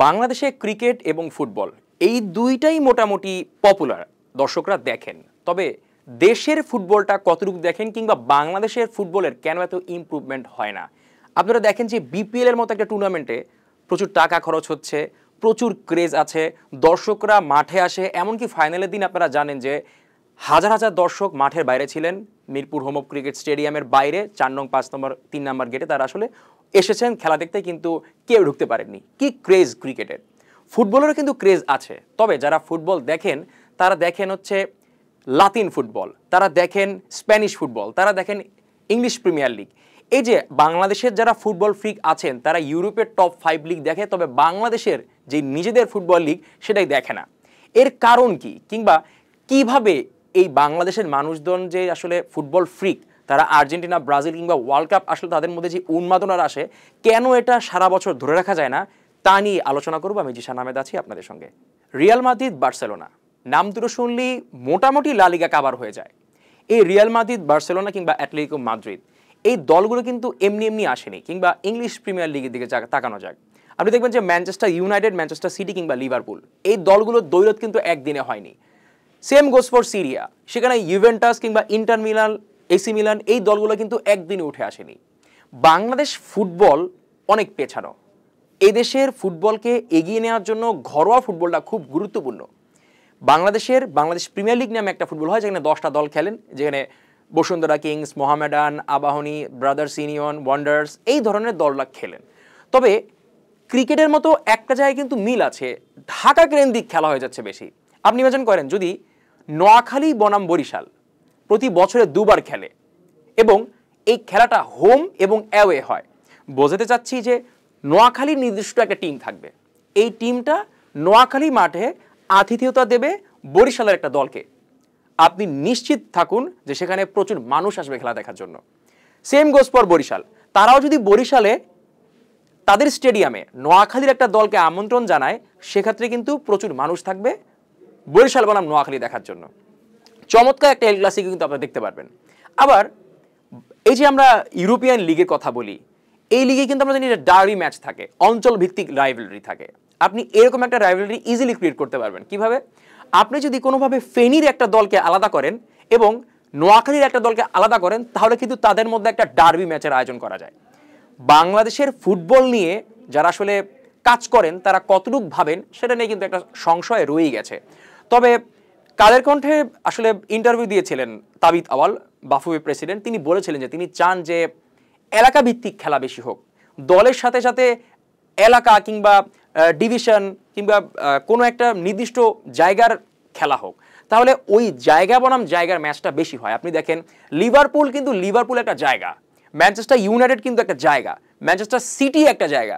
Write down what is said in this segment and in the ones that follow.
বাংলাদেশে ক্রিকেট এবং ফুটবল এই দুইটাই মোটামুটি পপুলার, দর্শকরা দেখেন। তবে দেশের ফুটবলটা কতটুকু দেখেন কিংবা বাংলাদেশের ফুটবলের কেন এত ইমপ্রুভমেন্ট হয় না? আপনারা দেখেন যে বিপিএল এর মতো একটা টুর্নামেন্টে প্রচুর টাকা খরচ হচ্ছে, প্রচুর ক্রেজ আছে, দর্শকরা মাঠে আসে। এমনকি ফাইনালের দিন আপনারা জানেন যে হাজার হাজার দর্শক মাঠের বাইরে ছিলেন, মিরপুর হোম অফ ক্রিকেট স্টেডিয়ামের বাইরে 4 নং 5 নম্বর 3 নম্বর গেটে তারা আসলে এসেছেন খেলা দেখতে, কিন্তু কেউ ঢুকতে পারেননি। কি ক্রেজ ক্রিকেটের! ফুটবলেরও কিন্তু ক্রেজ আছে, তবে যারা ফুটবল দেখেন তারা দেখেন হচ্ছে লাতিন ফুটবল, তারা দেখেন স্প্যানিশ ফুটবল, তারা দেখেন ইংলিশ প্রিমিয়ার লিগ। এই যে বাংলাদেশের যারা ফুটবল ফ্রিক আছেন তারা ইউরোপের টপ 5 লিগ দেখে, তবে বাংলাদেশের যে নিজেদের ফুটবল লিগ সেটাই দেখে না। এর কারণ কি, কিংবা কিভাবে এই বাংলাদেশের মানুষজন যে আসলে ফুটবল ফ্রিক, তারা আর্জেন্টিনা, ব্রাজিল কিংবা ওয়ার্ল্ড কাপ আসলে তাদের মধ্যে যে উন্মাদনার আসে, কেন এটা সারা বছর ধরে রাখা যায় না, তা নিয়ে আলোচনা করবো। আমি জিশান আহমেদ আছি আপনাদের সঙ্গে। রিয়াল মাদ্রিদ, বার্সেলোনা নাম দুটো শুনলেই মোটামুটি লা লিগা কাভার হয়ে যায়। এই রিয়াল মাদ্রিদ, বার্সেলোনা কিংবা অ্যাটলেটিকো মাদ্রিদ এই দলগুলো কিন্তু এমনি এমনি আসেনি। কিংবা ইংলিশ প্রিমিয়ার লিগের দিকে তাকানো যাক, আপনি দেখবেন যে ম্যানচেস্টার ইউনাইটেড, ম্যানচেস্টার সিটি কিংবা লিভারপুল এই দলগুলোর দৌলত কিন্তু একদিনে হয়নি। সেম গোস ফর সিরিয়া, সেখানে ইউভেন্টাস কিংবা ইন্টার মিলান, এসি মিলান এই দলগুলো কিন্তু একদিনে উঠে আসেনি। বাংলাদেশ ফুটবল অনেক পেছানো। এই দেশের ফুটবলকে এগিয়ে নেওয়ার জন্য ঘরোয়া ফুটবলটা খুব গুরুত্বপূর্ণ। বাংলাদেশ প্রিমিয়ার লিগ নামে একটা ফুটবল হয়, যেখানে 10টা দল খেলেন, যেখানে Bashundhara kings, Mohammedan, Abahani, brothers union, wanderers এই ধরনের দলরা খেলেন। তবে ক্রিকেটের মতো একটা জায়গায় কিন্তু মিল আছে, ঢাকা কেন্দ্রিক খেলা হয়ে যাচ্ছে বেশি। আপনি ইমাজিন করেন যদি নোয়াখালী বনাম বরিশাল প্রতি বছরে 2বার খেলে এবং এই খেলাটা হোম এবং অ্যাওয়ে হয়, বোঝাতে চাচ্ছি যে নোয়াখালীর নির্দিষ্ট একটা টিম থাকবে, এই টিমটা নোয়াখালী মাঠে আতিথেয়তা দেবে বরিশালের একটা দলকে। আপনি নিশ্চিত থাকুন যে সেখানে প্রচুর মানুষ আসবে খেলা দেখার জন্য। সেম গোস ফর বরিশাল, তারাও যদি বরিশালে তাদের স্টেডিয়ামে নোয়াখালীর একটা দলকে আমন্ত্রণ জানায়, সেক্ষেত্রে কিন্তু প্রচুর মানুষ থাকবে বরিশাল বনাম নোয়াখালী দেখার জন্য। চমৎকার একটা এল ক্লাসিকো কিন্তু আপনারা দেখতে পারবেন। আবার এই যে আমরা ইউরোপিয়ান লিগের কথা বলি, এই লিগে কিন্তু আমরা জানি যে ডার্বি ম্যাচ থাকে, অঞ্চল ভিত্তিক রাইভালরি থাকে। আপনি এরকম একটা রাইভালরি ইজিলি ক্রিয়েট করতে পারবেন কিভাবে? আপনি যদি কোনোভাবে ফেনীর একটা দলকে আলাদা করেন এবং নোয়াখালীর একটা দলকে আলাদা করেন, তাহলে কিন্তু তাদের মধ্যে একটা ডার্বি ম্যাচের আয়োজন করা যায়। বাংলাদেশের ফুটবল নিয়ে যারা আসলে কাজ করেন তারা কতটুকু ভাবেন সেটা নিয়ে কিন্তু একটা সংশয় রয়েই গেছে। তবে কালের কণ্ঠে আসলে ইন্টারভিউ দিয়েছিলেন তাবিত আওয়াল, বাফুফে প্রেসিডেন্ট। তিনি বলেছিলেন যে তিনি চান যে এলাকা ভিত্তিক খেলা বেশি হোক, দলের সাথে সাথে এলাকা কিংবা ডিভিশন কিংবা কোনো একটা নির্দিষ্ট জায়গার খেলা হোক, তাহলে ওই জায়গা বনাম জায়গার ম্যাচটা বেশি হয়। আপনি দেখেন লিভারপুল কিন্তু লিভারপুল একটা জায়গা, ম্যানচেস্টার ইউনাইটেড কিন্তু একটা জায়গা, ম্যানচেস্টার সিটি একটা জায়গা।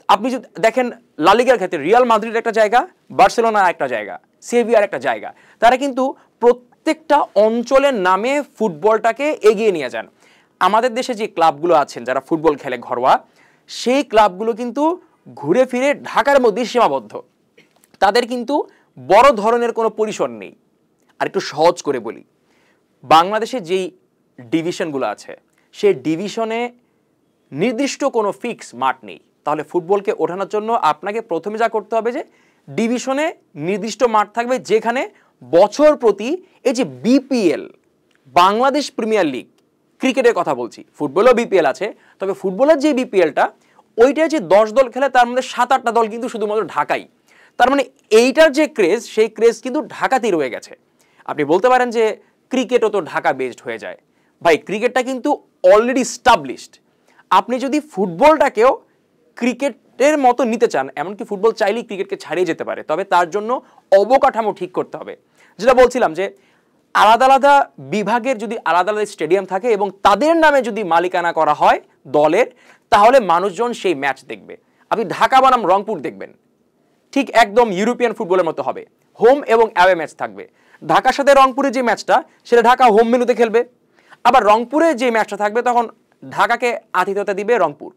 আপনি যদি দেখেন লা লিগার ক্ষেত্রে রিয়াল মাদ্রিদ একটা জায়গা, বার্সেলোনা একটা জায়গা, সেভিয়ার একটা জায়গা। তারা কিন্তু প্রত্যেকটা অঞ্চলের নামে ফুটবলটাকে এগিয়ে নিয়ে যান। আমাদের দেশে যে ক্লাবগুলো আছেন যারা ফুটবল খেলে ঘরোয়া, সেই ক্লাবগুলো কিন্তু ঘুরে ফিরে ঢাকার মধ্যেই সীমাবদ্ধ, তাদের কিন্তু বড় ধরনের কোনো পরিসর নেই। আর একটু সহজ করে বলি, বাংলাদেশে যেই ডিভিশনগুলো আছে সেই ডিভিশনে নির্দিষ্ট কোনো ফিক্স মাঠ নেই। তাহলে ফুটবলকে ওঠানোর জন্য আপনাকে প্রথমে যা করতে হবে যে ডিভিশনে নির্দিষ্ট মাঠ থাকবে, যেখানে বছর প্রতি এই যে বিপিএল, বাংলাদেশ প্রিমিয়ার লিগ, ক্রিকেটের কথা বলছি, ফুটবলও বিপিএল আছে, তবে ফুটবলের যে বিপিএলটা ওইটা যে 10 দল খেলে তার মধ্যে 7-8টা দল কিন্তু শুধুমাত্র ঢাকাই। তার মানে এইটার যে ক্রেজ, সেই ক্রেজ কিন্তু ঢাকাতেই রয়ে গেছে। আপনি বলতে পারেন যে ক্রিকেটও তো ঢাকা বেসড হয়ে যায়। ভাই, ক্রিকেটটা কিন্তু অলরেডি স্টাবলিশড। আপনি যদি ফুটবলটাকেও ক্রিকেটের মতো নিতে চান, এমনকি ফুটবল চাইলেই ক্রিকেটকে ছাড়িয়ে যেতে পারে, তবে তার জন্য অবকাঠামো ঠিক করতে হবে। যেটা বলছিলাম যে আলাদা আলাদা বিভাগের যদি আলাদা আলাদা স্টেডিয়াম থাকে এবং তাদের নামে যদি মালিকানা করা হয় দলের, তাহলে মানুষজন সেই ম্যাচ দেখবে। আপনি ঢাকা বনাম রংপুর দেখবেন, ঠিক একদম ইউরোপিয়ান ফুটবলের মতো হবে, হোম এবং অ্যাওয়ে ম্যাচ থাকবে। ঢাকার সাথে রংপুরের যে ম্যাচটা, সেটা ঢাকা হোম মেনুতে খেলবে। আবার রংপুরে যে ম্যাচটা থাকবে, তখন ঢাকাকে আতিথেয়তা দিবে রংপুর।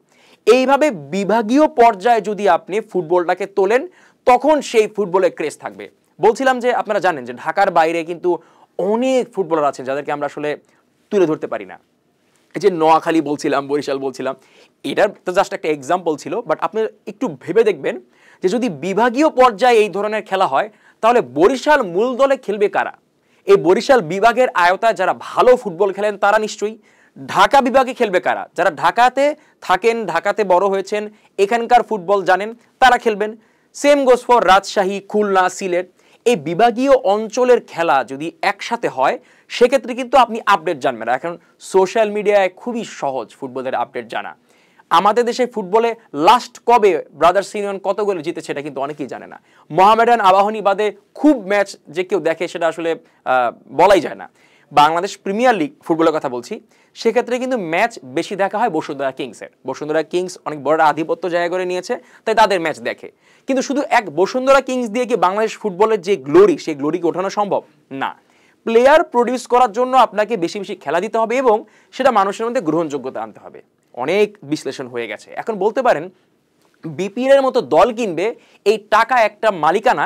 এইভাবে বিভাগীয় পর্যায়ে যদি আপনি ফুটবলটাকে তোলেন, তখন সেই ফুটবলের ক্রেজ থাকবে। বলছিলাম যে আপনারা জানেন যে ঢাকার বাইরে কিন্তু অনেক ফুটবলার আছেন যাদেরকে আমরা আসলে তুলে ধরতে পারি না। এই যে নোয়াখালী বলছিলাম, বরিশাল বলছিলাম, এটার তো জাস্ট একটা এক্সাম্পল ছিল, বাট আপনি একটু ভেবে দেখবেন যে যদি বিভাগীয় পর্যায়ে এই ধরনের খেলা হয় তাহলে বরিশাল মূল দলে খেলবে কারা? এই বরিশাল বিভাগের আয়তায় যারা ভালো ফুটবল খেলেন তারা নিশ্চয়ই। ঢাকা বিভাগে খেলবে কারা? যারা ঢাকাতে থাকেন, ঢাকাতে বড় হয়েছেন, এখানকার ফুটবল জানেন, তারা খেলবেন। Same goes for Rajshahi, Khulna, Sylhet. এই বিভাগীয় অঞ্চলের খেলা যদি একসাথে হয় সেক্ষেত্রে কিন্তু আপনি আপডেট জানবেন। এখন সোশ্যাল মিডিয়ায় খুবই সহজ ফুটবলের আপডেট জানা। আমাদের দেশে ফুটবলে লাস্ট কবে ব্রাদার্স ইউনিয়ন কত গোলে জিতেছে এটা কিন্তু অনেকেই জানে না। মোহামেডান আবাহনী বাদে খুব ম্যাচ যে কেউ দেখে সেটা আসলে বলাই যায় না। বাংলাদেশ প্রিমিয়ার লিগ ফুটবলের কথা বলছি, সেক্ষেত্রে কিন্তু ম্যাচ বেশি দেখা হয় বসুন্ধরা কিংসের। বসুন্ধরা কিংস অনেক বড় আধিপত্য জায়গা করে নিয়েছে, তাই তাদের ম্যাচ দেখে। কিন্তু শুধু এক বসুন্ধরা কিংস দিয়ে কি বাংলাদেশ ফুটবলের যে গ্লোরি, সেই গ্লোরিকে ওঠানো সম্ভব না। প্লেয়ার প্রডিউস করার জন্য আপনাকে বেশি বেশি খেলা দিতে হবে এবং সেটা মানুষের মধ্যে গ্রহণযোগ্যতা আনতে হবে। অনেক বিশ্লেষণ হয়ে গেছে। এখন বলতে পারেন বিপিএল এর মতো দল কিনবে, এই টাকা একটা মালিকানা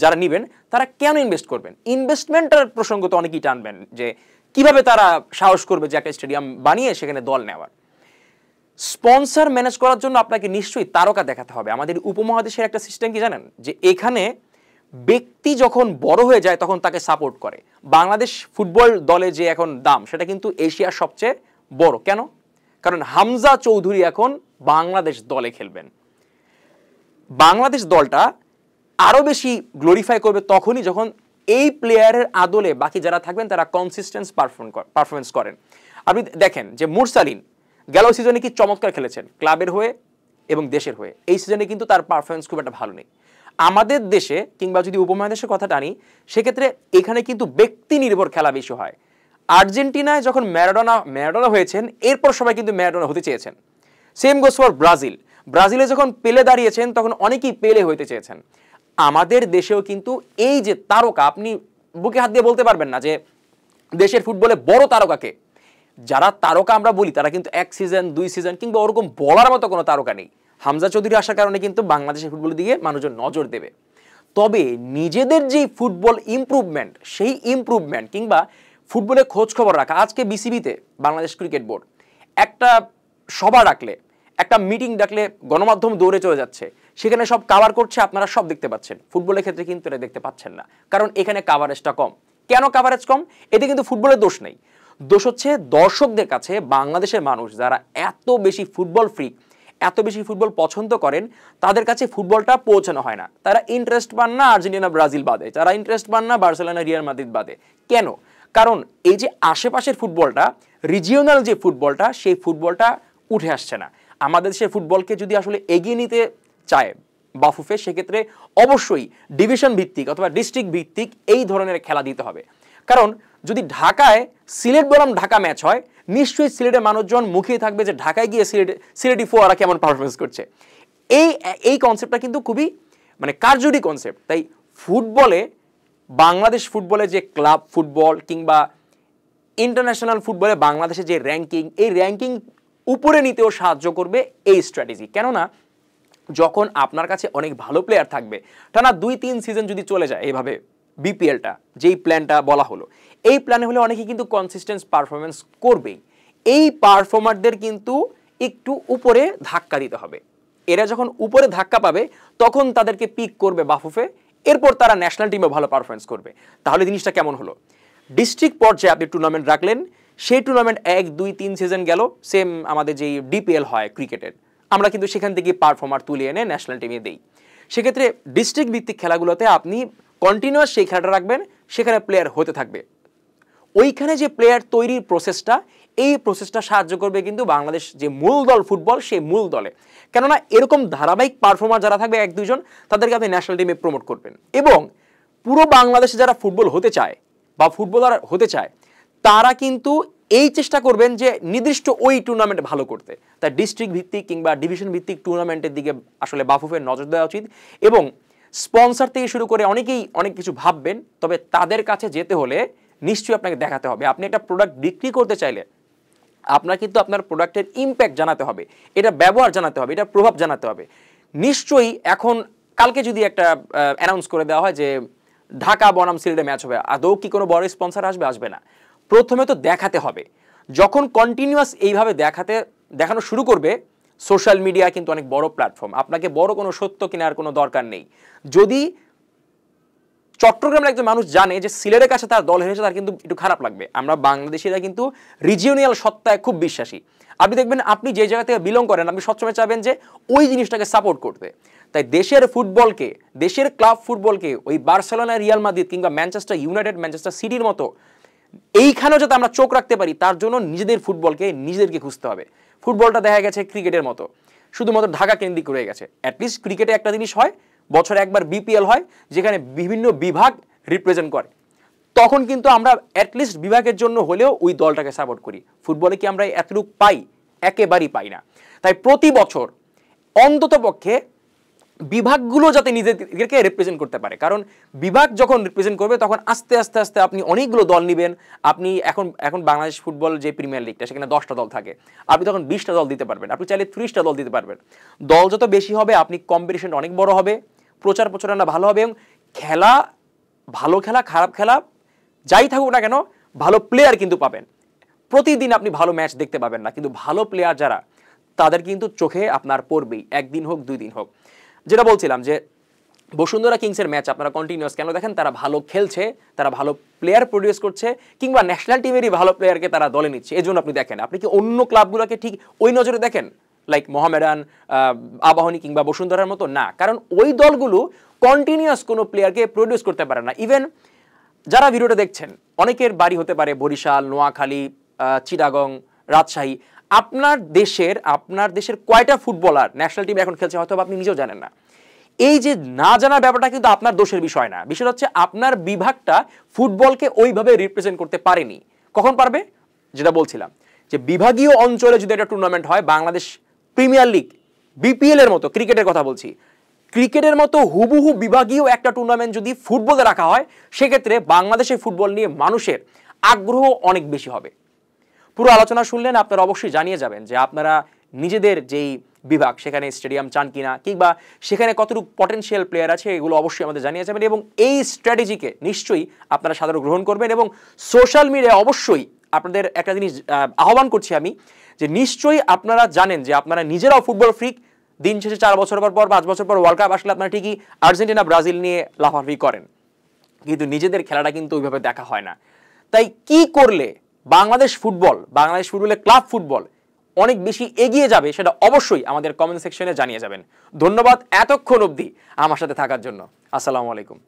যারা নেবেন তারা কেন ইনভেস্ট করবেন? ইনভেস্টমেন্টের প্রসঙ্গ তো অনেকেই টানবেন যে কিভাবে তারা সাহস করবে যে একটা স্টেডিয়াম বানিয়ে সেখানে দল নেওয়ার। স্পন্সর ম্যানেজ করার জন্য আপনাকে নিশ্চয়ই তারকা দেখাতে হবে। আমাদের উপমহাদেশের একটা সিস্টেম কি জানেন, যে এখানে ব্যক্তি যখন বড় হয়ে যায় তখন তাকে সাপোর্ট করে। বাংলাদেশ ফুটবল দলে যে এখন দাম সেটা কিন্তু এশিয়ার সবচেয়ে বড়। কেন? কারণ হামজা চৌধুরী এখন বাংলাদেশ দলে খেলবেন। বাংলাদেশ দলটা আরো বেশি গ্লোরিফাই করবে তখনই যখন এই প্লেয়ারের আদলে বাকি যারা থাকবেন তারা কনসিস্টেন্স পারফরমেন্স করেন। আপনি দেখেন যে মুরসালিন গেল সিজনে কি চমৎকার খেলেছেন ক্লাবের হয়ে এবং দেশের হয়ে। এই সিজনে কিন্তু তার পারফরমেন্স খুব একটা ভালো নেই। আমাদের দেশে কিংবা যদি উপমহাদেশের কথা টানি সেক্ষেত্রে এখানে কিন্তু ব্যক্তি নির্ভর খেলা বেশি হয়। আর্জেন্টিনায় যখন ম্যারাডোনা হয়েছেন এরপর সবাই কিন্তু ম্যারাডোনা হতে চেয়েছেন। সেম গোস ফর ব্রাজিলে যখন পেলে দাঁড়িয়েছেন তখন অনেকেই পেলে হইতে চেয়েছেন। আমাদের দেশেও কিন্তু এই যে তারকা, আপনি বুকে হাত দিয়ে বলতে পারবেন না যে দেশের ফুটবলে বড় তারকাকে। যারা তারকা আমরা বলি তারা কিন্তু এক সিজন, দুই সিজন কিংবা ওরকম বলার মতো কোনো তারকা নেই। হামজা চৌধুরী আসার কারণে কিন্তু বাংলাদেশের ফুটবলের দিকে মানুষজন নজর দেবে। তবে নিজেদের যে ফুটবল ইমপ্রুভমেন্ট, সেই ইমপ্রুভমেন্ট কিংবা ফুটবলে খোঁজ খবর রাখা, আজকে বিসিবিতে বাংলাদেশ ক্রিকেট বোর্ড একটা সভা ডাকলে, একটা মিটিং ডাকলে গণমাধ্যম দৌড়ে চলে যাচ্ছে, সেখানে সব কাভার করছে, আপনারা সব দেখতে পাচ্ছেন। ফুটবলের ক্ষেত্রে কিন্তু এটা দেখতে পাচ্ছেন না, কারণ এখানে কাভারেজটা কম। কেন কাভারেজ কম? এতে কিন্তু ফুটবলের দোষ নেই, দোষ হচ্ছে দর্শকদের কাছে বাংলাদেশের মানুষ যারা এত বেশি ফুটবল ফ্রিক, এত বেশি ফুটবল পছন্দ করেন, তাদের কাছে ফুটবলটা পৌঁছানো হয় না। তারা ইন্টারেস্ট পান না আর্জেন্টিনা ব্রাজিল বাদে, তারা ইন্টারেস্ট পান না বার্সেলোনা রিয়াল মাদ্রিদ বাদে। কেন? কারণ এই যে আশেপাশের ফুটবলটা, রিজিওনাল যে ফুটবলটা, সেই ফুটবলটা উঠে আসছে না। আমাদের দেশের ফুটবলকে যদি আসলে এগিয়ে নিতে চায় বাফুফে, সেক্ষেত্রে অবশ্যই ডিভিশন ভিত্তিক অথবা ডিস্ট্রিক্ট ভিত্তিক এই ধরনের খেলা দিতে হবে। কারণ যদি ঢাকায় সিলেট বনাম ঢাকা ম্যাচ হয়, নিশ্চয়ই সিলেটের মানুষজন মুখিয়ে থাকবে যে ঢাকায় গিয়ে সিলেটি ফোয়ারা কেমন পারফরমেন্স করছে। এই কনসেপ্টটা কিন্তু খুবই কার্যকরী কনসেপ্ট। তাই ফুটবলে, বাংলাদেশ ফুটবলে যে ক্লাব ফুটবল কিংবা ইন্টারন্যাশনাল ফুটবলে বাংলাদেশের যে র্যাঙ্কিং, এই র্যাঙ্কিং উপরে নিতেও সাহায্য করবে এই স্ট্র্যাটেজি। কেননা যখন আপনার কাছে অনেক ভালো প্লেয়ার থাকবে, টানা 2-3 সিজন যদি চলে যায় এইভাবে বিপিএলটা, যেই প্ল্যানটা বলা হলো, এই প্ল্যানে হলে অনেকেই কিন্তু কনসিস্টেন্স পারফরমেন্স করবেই। এই পারফর্মারদের কিন্তু একটু উপরে ধাক্কা দিতে হবে। এরা যখন উপরে ধাক্কা পাবে তখন তাদেরকে পিক করবে বাফুফে, এরপর তারা ন্যাশনাল টিমে ভালো পারফরমেন্স করবে। তাহলে জিনিসটা কেমন হলো? ডিস্ট্রিক্ট পর্যায়ে আপনি টুর্নামেন্ট রাখলেন, সেই টুর্নামেন্ট 1-2-3 সিজন গেল, সেম আমাদের যেই ডিপিএল হয় ক্রিকেটের, আমরা কিন্তু সেখান থেকে পারফর্মার তুলে এনে ন্যাশনাল টিমে দেই। সেক্ষেত্রে ডিস্ট্রিক্ট ভিত্তিক খেলাগুলোতে আপনি কন্টিনিউয়াস সেই খেলাটা রাখবেন, সেখানে প্লেয়ার হতে থাকবে। ওইখানে যে প্লেয়ার তৈরির প্রসেসটা, এই প্রসেসটা সাহায্য করবে কিন্তু বাংলাদেশ যে মূল দল ফুটবল, সেই মূল দলে। কেননা এরকম ধারাবাহিক পারফর্মার যারা থাকবে 1-2 জন, তাদেরকে আপনি ন্যাশনাল টিমে প্রমোট করবেন। এবং পুরো বাংলাদেশে যারা ফুটবল হতে চায় বা ফুটবলার হতে চায়, তারা কিন্তু এই চেষ্টা করবেন যে নির্দিষ্ট ওই টুর্নামেন্টে ভালো করতে। তাই ডিস্ট্রিক্ট ভিত্তিক কিংবা ডিভিশন ভিত্তিক টুর্নামেন্টের দিকে আসলে বাফুফের নজর দেওয়া উচিত। এবং স্পন্সর থেকে শুরু করে অনেকেই অনেক কিছু ভাববেন, তবে তাদের কাছে যেতে হলে নিশ্চয়ই আপনাকে দেখাতে হবে। আপনি একটা প্রোডাক্ট বিক্রি করতে চাইলে আপনার কিন্তু আপনার প্রোডাক্টের ইম্প্যাক্ট জানাতে হবে, এটা ব্যবহার জানাতে হবে, এটা প্রভাব জানাতে হবে। নিশ্চয়ই এখন কালকে যদি একটা অ্যানাউন্স করে দেওয়া হয় যে ঢাকা বনাম সিলেটে ম্যাচ হবে, আদৌ কি কোনো বড় স্পন্সর আসবে? আসবে না। প্রথমে তো দেখাতে হবে। যখন কন্টিনিউয়াস এইভাবে দেখানো শুরু করবে, সোশ্যাল মিডিয়া কিন্তু অনেক বড় প্ল্যাটফর্ম, আপনাকে বড় কোনো সত্য কেনার কোনো দরকার নেই। যদি চট্টগ্রামের একজন মানুষ জানে যে সিলেটের কাছে তার দল হেরেছে, তার কিন্তু একটু খারাপ লাগবে। আমরা বাংলাদেশিরা কিন্তু রিজিওনাল সত্তায় খুব বিশ্বাসী। আপনি দেখবেন আপনি যে জায়গা থেকে বিলং করেন, আপনি সবসময় চাইবেন যে ওই জিনিসটাকে সাপোর্ট করতে। তাই দেশের ফুটবলকে, দেশের ক্লাব ফুটবলকে ওই বার্সেলোনা, রিয়াল মাদ্রিদ কিংবা ম্যানচেস্টার ইউনাইটেড, ম্যানচেস্টার সিটির মতো এইখানেও যাতে আমরা চোখ রাখতে পারি, তার জন্য নিজেদের ফুটবলকে নিজেদেরকে খুঁজতে হবে। ফুটবলটা দেখা গেছে ক্রিকেটের মতো শুধুমাত্র ঢাকা কেন্দ্রিক রয়ে গেছে। অ্যাটলিস্ট ক্রিকেটে একটা জিনিস হয়, বছরে একবার বিপিএল হয়, যেখানে বিভিন্ন বিভাগ রিপ্রেজেন্ট করে, তখন কিন্তু আমরা অ্যাটলিস্ট বিভাগের জন্য হলেও ওই দলটাকে সাপোর্ট করি। ফুটবলে কি আমরা এতটুকু পাই? একেবারেই পাই না। তাই প্রতি বছর অন্তত পক্ষে বিভাগগুলো যাতে নিজেদেরকে রিপ্রেজেন্ট করতে পারে, কারণ বিভাগ যখন রিপ্রেজেন্ট করবে তখন আস্তে আস্তে আস্তে আপনি অনেকগুলো দল নেবেন। আপনি এখন বাংলাদেশ ফুটবল যে প্রিমিয়ার লিগটা, সেখানে 10টা দল থাকে, আপনি তখন 20টা দল দিতে পারবেন, আপনি চাইলে 30টা দল দিতে পারবেন। দল যত বেশি হবে, আপনি কম্পিটিশন অনেক বড় হবে, প্রচারণা ভালো হবে, এবং খেলা, ভালো খেলা, খারাপ খেলা যাই থাকুক না কেন, ভালো প্লেয়ার কিন্তু পাবেন। প্রতিদিন আপনি ভালো ম্যাচ দেখতে পাবেন না, কিন্তু ভালো প্লেয়ার যারা, তাদের কিন্তু চোখে আপনার পড়বেই, একদিন হোক 2 দিন হোক। যেটা বলছিলাম যে বসুন্ধরা কিংসের ম্যাচ আপনারা কন্টিনিউয়াস কেন দেখেন? তারা ভালো খেলছে, তারা ভালো প্লেয়ার প্রডিউস করছে, কিংবা ন্যাশনাল টিমেরই ভালো প্লেয়ারকে তারা দলে নিচ্ছে, এই জন্য আপনি দেখেন। আপনি কি অন্য ক্লাবগুলোকে ঠিক ওই নজরে দেখেন, লাইক মোহামেডান, আবাহনী কিংবা বসুন্ধরার মতো? না, কারণ ওই দলগুলো কন্টিনিউয়াস কোনো প্লেয়ারকে প্রডিউস করতে পারে না। ইভেন যারা ভিডিওটা দেখছেন, অনেকের বাড়ি হতে পারে বরিশাল, নোয়াখালী, চিটাগং, রাজশাহী। আপনার দেশের কয়টা ফুটবলার ন্যাশনাল টিমে এখন খেলছে হয়তো আপনি নিজেও জানেন না। এই যে না জানার ব্যাপারটা কিন্তু আপনার দোষের বিষয় না, বিষয় হচ্ছে আপনার বিভাগটা ফুটবলকে ওইভাবে রিপ্রেজেন্ট করতে পারেনি। কখন পারবে? যেটা বলছিলাম যে বিভাগীয় অঞ্চলে যদি একটা টুর্নামেন্ট হয়, বাংলাদেশ প্রিমিয়ার লিগ, বিপিএল এর মতো, ক্রিকেটের কথা বলছি, ক্রিকেটের মতো হুবহু বিভাগীয় একটা টুর্নামেন্ট যদি ফুটবলে রাখা হয়, সেক্ষেত্রে বাংলাদেশের ফুটবল নিয়ে মানুষের আগ্রহ অনেক বেশি হবে। পুরো আলোচনা শুনলেন, আপনারা অবশ্যই জানিয়ে যাবেন যে আপনারা নিজেদের যেই বিভাগ, সেখানে স্টেডিয়াম চান কিনা, কিংবা সেখানে কতটুকু পটেনশিয়াল প্লেয়ার আছে, এগুলো অবশ্যই আমাদের জানিয়ে যাবেন। এবং এই স্ট্র্যাটেজিকে নিশ্চয়ই আপনারা সাধারণ গ্রহণ করবেন। এবং সোশ্যাল মিডিয়ায় অবশ্যই আপনাদের একটা জিনিস আহ্বান করছি আমি, যে নিশ্চয়ই আপনারা জানেন যে আপনারা নিজেরাও ফুটবল ফ্রিক। দিন শেষে 4 বছর পর 5 বছর পর ওয়ার্ল্ড কাপ আসলে আপনারা ঠিকই আর্জেন্টিনা, ব্রাজিল নিয়ে লাফালাফি করেন, কিন্তু নিজেদের খেলাটা কিন্তু ওইভাবে দেখা হয় না। তাই কি করলে বাংলাদেশ ফুটবলের ক্লাব ফুটবল অনেক বেশি এগিয়ে যাবে, সেটা অবশ্যই আমাদের কমেন্ট সেকশনে জানিয়ে যাবেন। ধন্যবাদ এতক্ষণ অবধি আমার সাথে থাকার জন্য। আসসালামু আলাইকুম।